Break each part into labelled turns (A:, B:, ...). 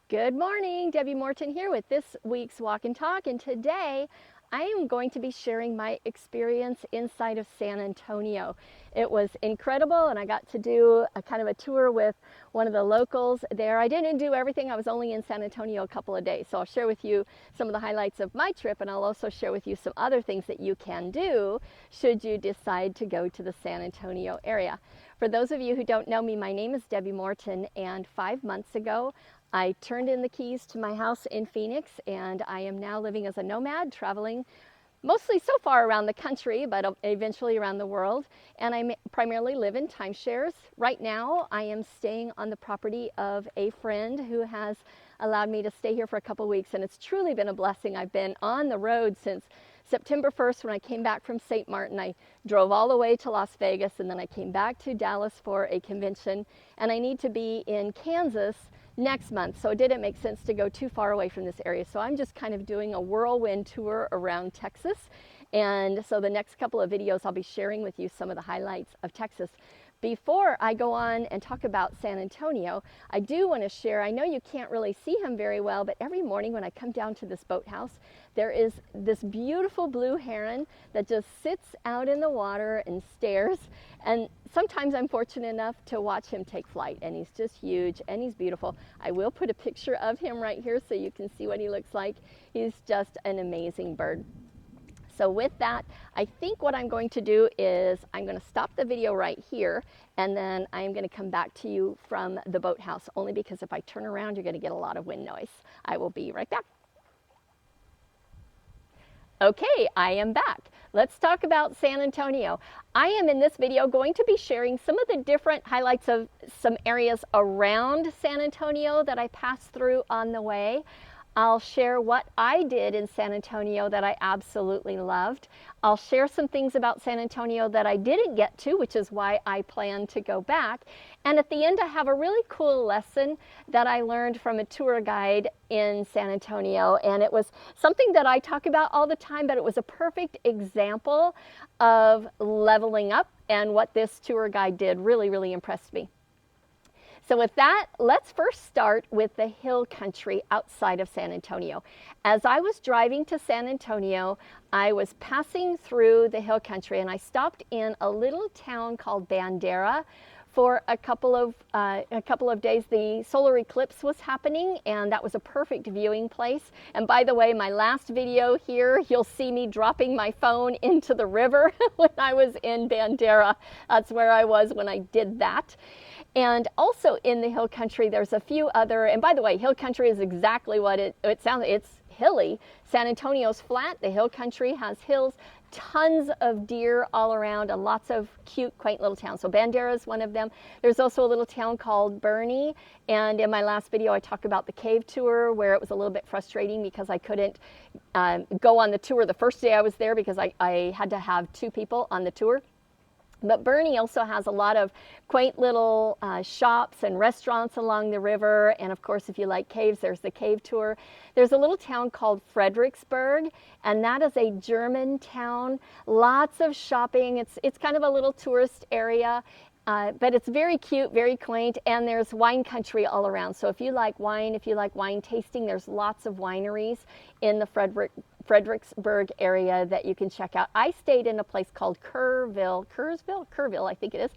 A: Good morning, Debbie Morton here with this week's Walk and Talk, and today I am going to be sharing my experience inside of San Antonio. It was incredible, and I got to do a kind of a tour with one of the locals there. I didn't do everything. I was only in San Antonio a couple of days, so I'll share with you some of the highlights of my trip, and I'll also share with you some other things that you can do should you decide to go to the San Antonio area. For those of you who don't know me, my name is Debbie Morton, and 5 months ago I turned in the keys to my house in Phoenix, and I am now living as a nomad, traveling mostly so far around the country, but eventually around the world. And I primarily live in timeshares. Right now, I am staying on the property of a friend who has allowed me to stay here for a couple weeks, and it's truly been a blessing. I've been on the road since September 1st when I came back from St. Martin. I drove all the way to Las Vegas, and then I came back to Dallas for a convention, and I need to be in Kansas next month, so it didn't make sense to go too far away from this area. So I'm just kind of doing a whirlwind tour around Texas, and so the next couple of videos I'll be sharing with you some of the highlights of Texas. Before I go on and talk about San Antonio, I do want to share, I know you can't really see him very well, but every morning when I come down to this boathouse, there is this beautiful blue heron that just sits out in the water and stares. And sometimes I'm fortunate enough to watch him take flight, and he's just huge and he's beautiful. I will put a picture of him right here so you can see what he looks like. He's just an amazing bird. So with that, I think what I'm going to do is I'm going to stop the video right here, and then I'm going to come back to you from the boathouse, only because if I turn around, you're going to get a lot of wind noise. I will be right back. Okay, I am back. Let's talk about San Antonio. I am in this video going to be sharing some of the different highlights of some areas around San Antonio that I passed through on the way. I'll share what I did in San Antonio that I absolutely loved. I'll share some things about San Antonio that I didn't get to, which is why I plan to go back. And at the end, I have a really cool lesson that I learned from a tour guide in San Antonio. And it was something that I talk about all the time, but it was a perfect example of leveling up. And what this tour guide did really impressed me. So with that, let's first start with the hill country outside of San Antonio. As I was driving to San Antonio, I was passing through the hill country, and I stopped in a little town called Bandera for a couple of days. The solar eclipse was happening, and that was a perfect viewing place. And by the way, my last video here, you'll see me dropping my phone into the river when I was in Bandera. That's where I was when I did that. And also in the hill country, there's a few other, and by the way, hill country is exactly what it sounds like. It's hilly. San Antonio's flat. The hill country has hills, tons of deer all around, and lots of cute, quaint little towns. So Bandera is one of them. There's also a little town called Boerne, and in my last video, I talked about the cave tour, where it was a little bit frustrating because I couldn't go on the tour the first day I was there because I had to have 2 people on the tour. But Boerne also has a lot of quaint little shops and restaurants along the river. And of course, if you like caves, there's the cave tour. There's a little town called Fredericksburg, and that is a German town. Lots of shopping. It's kind of a little tourist area. But it's very cute, very quaint, and there's wine country all around. So if you like wine tasting, there's lots of wineries in the Fredericksburg area that you can check out. I stayed in a place called Kerrville, I think it is.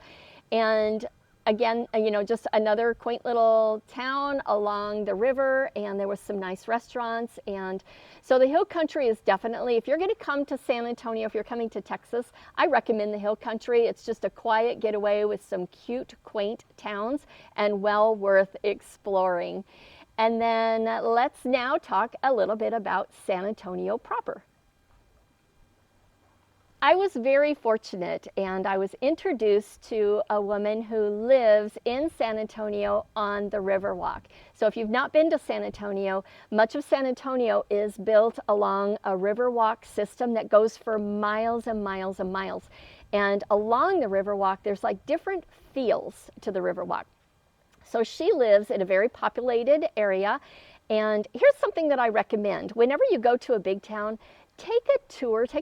A: And again, just another quaint little town along the river, and there was some nice restaurants. And so the hill country is definitely, if you're going to come to San Antonio, if you're coming to Texas, I recommend the hill country. It's just a quiet getaway with some cute, quaint towns, and well worth exploring. And then let's now talk a little bit about San Antonio proper. I was very fortunate, and I was introduced to a woman who lives in San Antonio on the Riverwalk. So if you've not been to San Antonio, much of San Antonio is built along a Riverwalk system that goes for miles and miles and miles. And along the Riverwalk, there's like different feels to the Riverwalk. So she lives in a very populated area, and here's something that I recommend. Whenever you go to a big town, take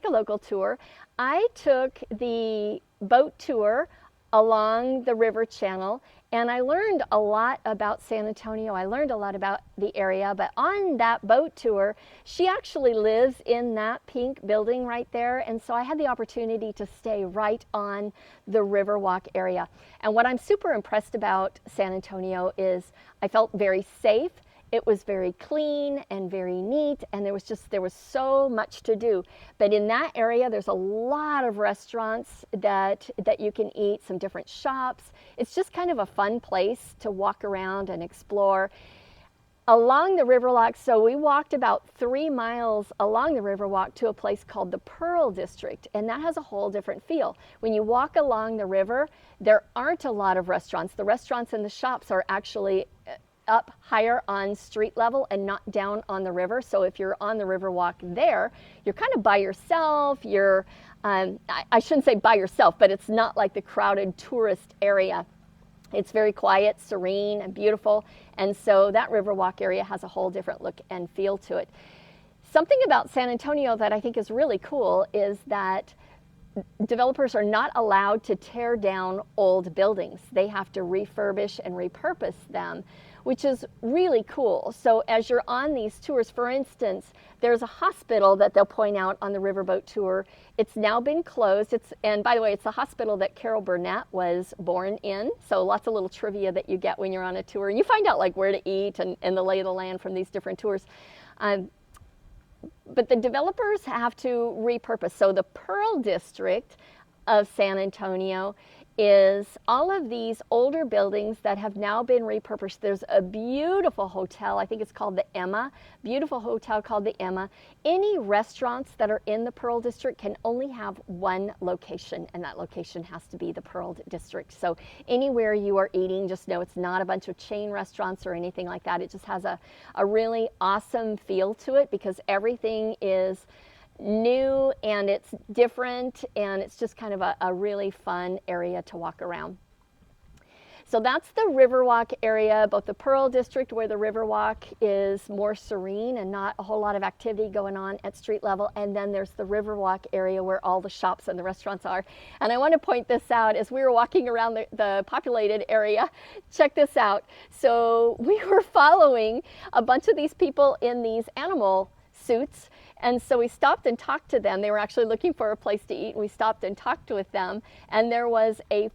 A: a local tour. I took the boat tour along the river channel, And I learned a lot about San Antonio. I learned a lot about the area, but on that boat tour, she actually lives in that pink building right there. And so I had the opportunity to stay right on the Riverwalk area. And what I'm super impressed about San Antonio is I felt very safe. It was very clean and very neat, and there was so much to do. But in that area, there's a lot of restaurants that you can eat, some different shops. It's just kind of a fun place to walk around and explore. Along the Riverwalk, so we walked about 3 miles along the Riverwalk to a place called the Pearl District, and that has a whole different feel. When you walk along the river, there aren't a lot of restaurants. The restaurants and the shops are actually up higher on street level and not down on the river. So if you're on the Riverwalk there, you're kind of by yourself. You're, I shouldn't say by yourself, but it's not like the crowded tourist area. It's very quiet, serene, and beautiful. And so that Riverwalk area has a whole different look and feel to it. Something about San Antonio that I think is really cool is that developers are not allowed to tear down old buildings. They have to refurbish and repurpose them, which is really cool. So as you're on these tours, for instance, there's a hospital that they'll point out on the riverboat tour. It's now been closed. And by the way, it's a hospital that Carol Burnett was born in. So lots of little trivia that you get when you're on a tour. And you find out like where to eat and the lay of the land from these different tours. But the developers have to repurpose. So the Pearl District of San Antonio is all of these older buildings that have now been repurposed. There's a beautiful hotel, I think it's called the Emma, beautiful hotel called the Emma. Any restaurants that are in the Pearl District can only have one location, and that location has to be the Pearl District. So anywhere you are eating, just know it's not a bunch of chain restaurants or anything like that. It just has a really awesome feel to it because everything is new and it's different, and it's just kind of a really fun area to walk around. So that's the Riverwalk area, both the Pearl District where the Riverwalk is more serene and not a whole lot of activity going on at street level, and then there's the Riverwalk area where all the shops and the restaurants are. And I want to point this out as we were walking around the populated area. Check this out. So we were following a bunch of these people in these animal suits. And so we stopped and talked to them. They were actually looking for a place to eat, and we stopped and talked with them. And there was I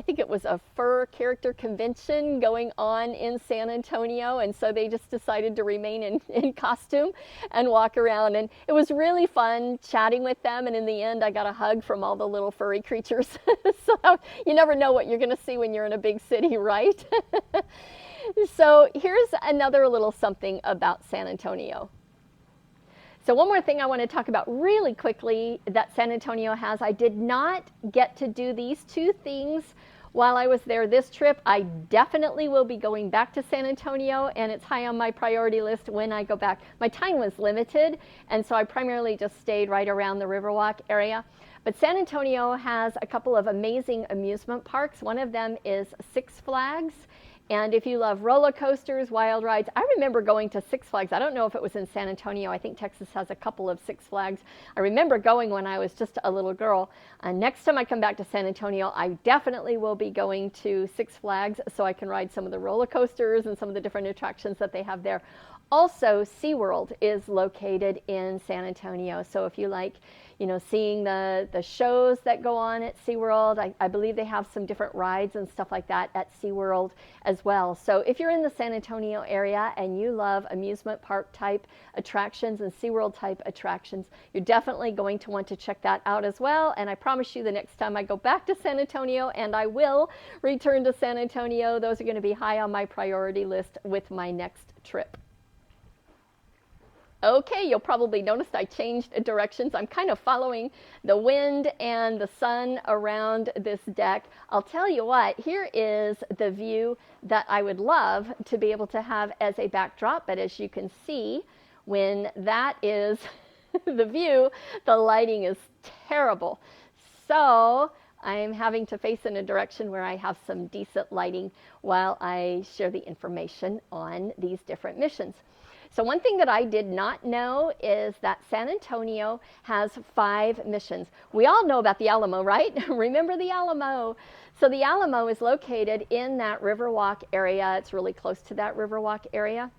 A: think it was a fur character convention going on in San Antonio. And so they just decided to remain in costume and walk around. And it was really fun chatting with them. And in the end, I got a hug from all the little furry creatures. So you never know what you're going to see when you're in a big city, right? So here's another little something about San Antonio. So one more thing I want to talk about really quickly that San Antonio has. I did not get to do these two things while I was there this trip. I definitely will be going back to San Antonio, and it's high on my priority list when I go back. My time was limited, and so I primarily just stayed right around the Riverwalk area. But San Antonio has a couple of amazing amusement parks. One of them is Six Flags. And if you love roller coasters, wild rides, I remember going to Six Flags. I don't know if it was in San Antonio. I think Texas has a couple of Six Flags. I remember going when I was just a little girl. Next time I come back to San Antonio, I definitely will be going to Six Flags so I can ride some of the roller coasters and some of the different attractions that they have there. Also, SeaWorld is located in San Antonio. So if you like, seeing the shows that go on at SeaWorld, I believe they have some different rides and stuff like that at SeaWorld as well. So if you're in the San Antonio area and you love amusement park type attractions and SeaWorld type attractions, you're definitely going to want to check that out as well. And I promise you the next time I go back to San Antonio, and I will return to San Antonio, those are going to be high on my priority list with my next trip. Okay, you'll probably notice I changed directions. I'm kind of following the wind and the sun around this deck. I'll tell you what, here is the view that I would love to be able to have as a backdrop, but as you can see, when that is the view, the lighting is terrible. So I'm having to face in a direction where I have some decent lighting while I share the information on these different missions. So one thing that I did not know is that San Antonio has 5 missions. We all know about the Alamo, right? Remember the Alamo. So the Alamo is located in that Riverwalk area. It's really close to that Riverwalk area.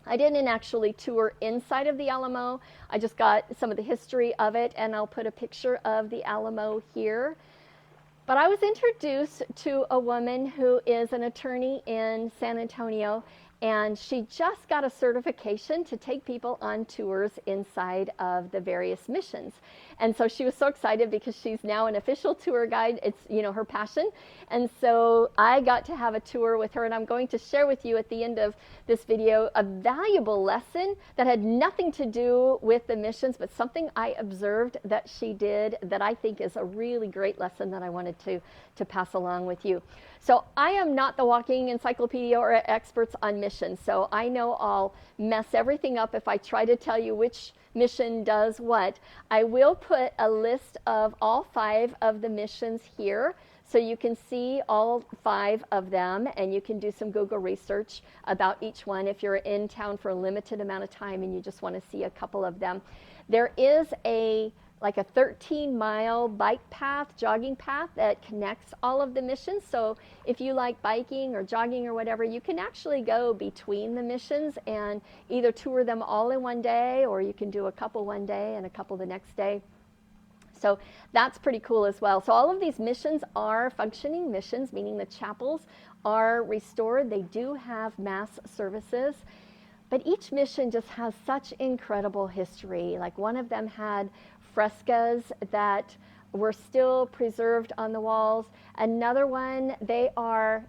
A: I didn't actually tour inside of the Alamo. I just got some of the history of it, and I'll put a picture of the Alamo here. But I was introduced to a woman who is an attorney in San Antonio, and she just got a certification to take people on tours inside of the various missions. And so she was so excited because she's now an official tour guide. It's, you know, her passion. And so I got to have a tour with her, and I'm going to share with you at the end of this video a valuable lesson that had nothing to do with the missions, but something I observed that she did that I think is a really great lesson that I wanted to pass along with you. So I am not the walking encyclopedia or experts on missions, so I know I'll mess everything up if I try to tell you which mission does what. I will put a list of all 5 of the missions here so you can see all 5 of them, and you can do some Google research about each one if you're in town for a limited amount of time and you just want to see a couple of them. There is a 13-mile bike path, jogging path that connects all of the missions. So if you like biking or jogging or whatever, you can actually go between the missions and either tour them all in one day, or you can do a couple one day and a couple the next day. So that's pretty cool as well. So all of these missions are functioning missions, meaning the chapels are restored. They do have mass services. But each mission just has such incredible history. Like one of them had frescoes that were still preserved on the walls. Another one, they are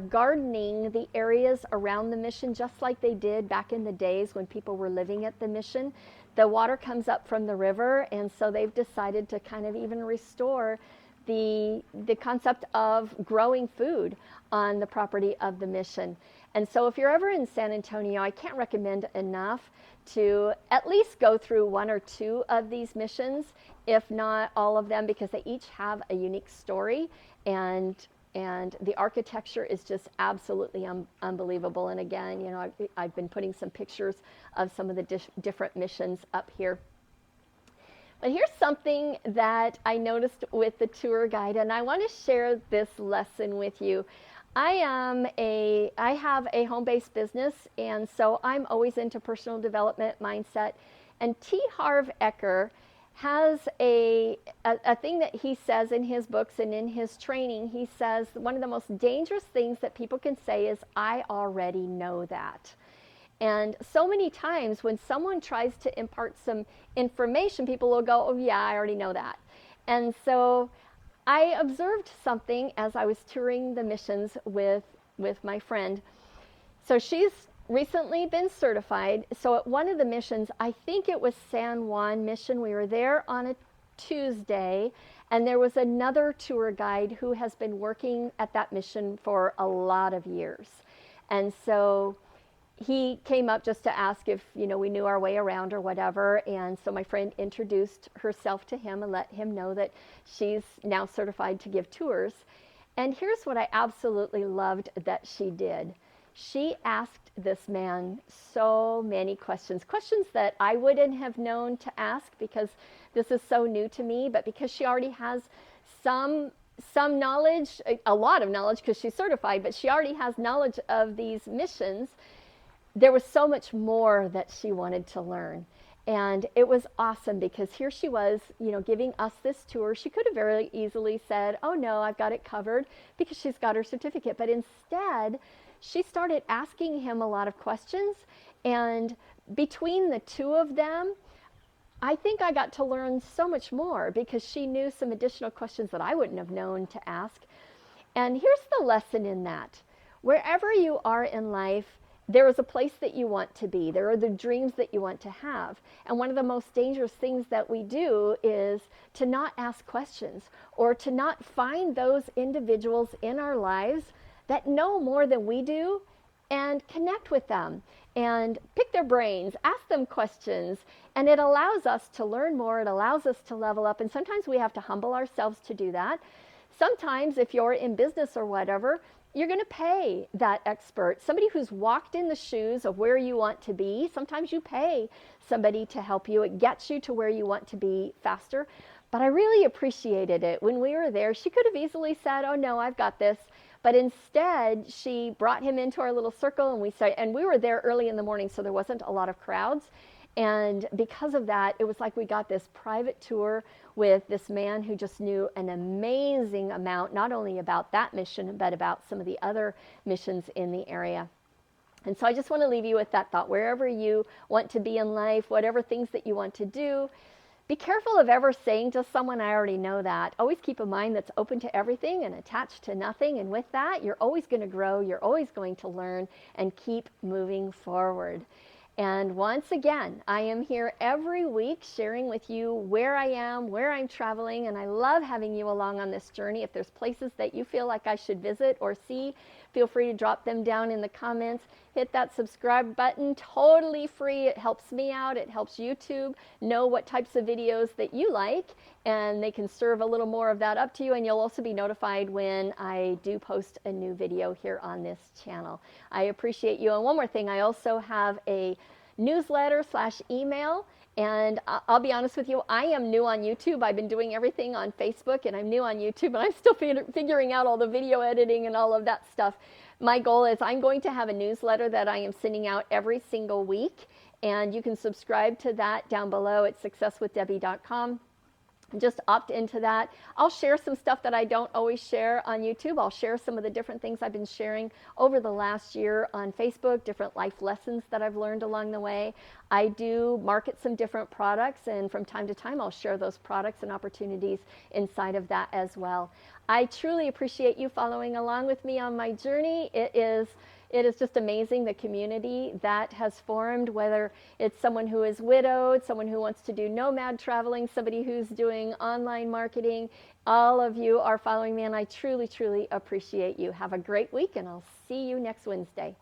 A: gardening the areas around the mission just like they did back in the days when people were living at the mission. The water comes up from the river, and so they've decided to kind of even restore the concept of growing food on the property of the mission. And so if you're ever in San Antonio, I can't recommend enough to at least go through 1 or 2 of these missions, if not all of them, because they each have a unique story, and the architecture is just absolutely unbelievable. And again, you know, I've been putting some pictures of some of the different missions up here. But here's something that I noticed with the tour guide, and I want to share this lesson with you. I have a home-based business, and so I'm always into personal development mindset. And T. Harv Eker has a thing that he says in his books and in his training. He says one of the most dangerous things that people can say is, "I already know that." And so many times when someone tries to impart some information, people will go, "Oh yeah, I already know that." And so I observed something as I was touring the missions with my friend. So she's recently been certified. So at one of the missions, I think it was San Juan mission, we were there on a Tuesday, and there was another tour guide who has been working at that mission for a lot of years. And so he came up just to ask if, you know, we knew our way around or whatever. And so my friend introduced herself to him and let him know that she's now certified to give tours. And here's what I absolutely loved that she did. She asked this man so many questions that I wouldn't have known to ask because this is so new to me, but because she already has some knowledge, a lot of knowledge because she's certified, but she already has knowledge of these missions. There was so much more that she wanted to learn. And it was awesome because here she was, you know, giving us this tour. She could have very easily said, "Oh no, I've got it covered," because she's got her certificate. But instead, she started asking him a lot of questions. And between the two of them, I think I got to learn so much more because she knew some additional questions that I wouldn't have known to ask. And here's the lesson in that. Wherever you are in life, there is a place that you want to be. There are the dreams that you want to have. And one of the most dangerous things that we do is to not ask questions or to not find those individuals in our lives that know more than we do and connect with them and pick their brains, ask them questions, and it allows us to learn more, it allows us to level up, and sometimes we have to humble ourselves to do that. Sometimes if you're in business or whatever, you're going to pay that expert, somebody who's walked in the shoes of where you want to be. Sometimes you pay somebody to help you. It gets you to where you want to be faster. But I really appreciated it. When we were there, she could have easily said, oh no, I've got this. But instead, she brought him into our little circle, and we were there early in the morning, so there wasn't a lot of crowds. And because of that, it was like we got this private tour with this man who just knew an amazing amount, not only about that mission, but about some of the other missions in the area. And so I just want to leave you with that thought. Wherever you want to be in life, whatever things that you want to do, be careful of ever saying to someone, I already know that. Always keep a mind that's open to everything and attached to nothing. And with that, you're always going to grow. You're always going to learn and keep moving forward. And once again, I am here every week sharing with you where I am, where I'm traveling, and I love having you along on this journey. If there's places that you feel like I should visit or see, feel free to drop them down in the comments. Hit that subscribe button, totally free. It helps me out. It helps YouTube know what types of videos that you like, and they can serve a little more of that up to you, and you'll also be notified when I do post a new video here on this channel. I appreciate you. And one more thing, I also have a newsletter/email, and I'll be honest with you, I am new on YouTube. I've been doing everything on Facebook, and I'm new on YouTube, and I'm still figuring out all the video editing and all of that stuff. My goal is I'm going to have a newsletter that I am sending out every single week, and you can subscribe to that down below at successwithdebbie.com. Just opt into that. I'll share some stuff that I don't always share on YouTube. I'll share some of the different things I've been sharing over the last year on Facebook, different life lessons that I've learned along the way. I do market some different products, and from time to time I'll share those products and opportunities inside of that as well. I truly appreciate you following along with me on my journey. It is just amazing, the community that has formed, whether it's someone who is widowed, someone who wants to do nomad traveling, somebody who's doing online marketing. All of you are following me, and I truly, truly appreciate you. Have a great week, and I'll see you next Wednesday.